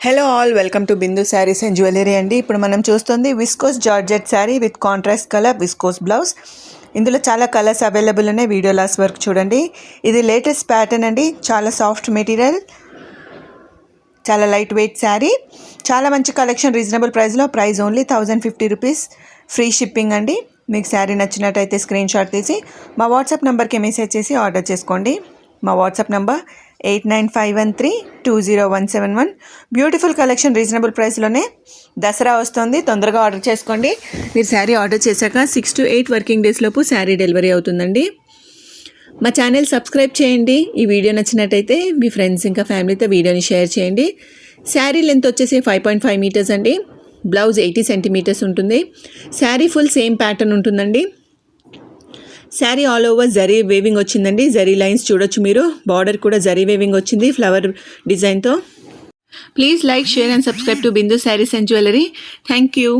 Hello all, welcome to Bindu saris and jewellery అండి. ఇప్పుడు మనం చూస్తుంది viscose georgette sari with contrast colour viscose blouse. ఇందులో చాలా కలర్స్ అవైలబుల్ ఉన్నాయి. వీడియో లాస్ట్ వరకు చూడండి. ఇది లేటెస్ట్ ప్యాటర్న్ అండి. చాలా సాఫ్ట్ మెటీరియల్, చాలా లైట్ వెయిట్ శారీ, చాలా మంచి కలెక్షన్, రీజనబుల్ ప్రైస్లో. Price only 1050 rupees, free shipping అండి. మీకు శారీ నచ్చినట్టయితే స్క్రీన్ షాట్ తీసి మా వాట్సాప్ నెంబర్కి మెసేజ్ చేసి ఆర్డర్ చేసుకోండి. మా WhatsApp number 8951320171. Beautiful collection, reasonable ప్రైస్లోనే. దసరా వస్తుంది, తొందరగా ఆర్డర్ చేసుకోండి. మీరు శారీ ఆర్డర్ చేశాక 6 to 8 వర్కింగ్ డేస్ లోపు శారీ డెలివరీ అవుతుందండి. మా ఛానల్ సబ్స్క్రైబ్ చేయండి. ఈ వీడియో నచ్చినట్టయితే మీ ఫ్రెండ్స్ ఇంకా ఫ్యామిలీతో వీడియోని షేర్ చేయండి. శారీ లెంత్ వచ్చేసి 5.5 మీటర్స్ అండి. బ్లౌజ్ 80 సెంటీమీటర్స్ ఉంటుంది. శారీ ఫుల్ సేమ్ ప్యాటర్న్ ఉంటుందండి. Sari all over zari weaving వచ్చిందండి. జరీ లైన్స్ చూడొచ్చు మీరు. బార్డర్ కూడా జరీ వేవింగ్ వచ్చింది ఫ్లవర్ డిజైన్తో. Please like, share and subscribe to Bindu saris and jewellery. Thank you.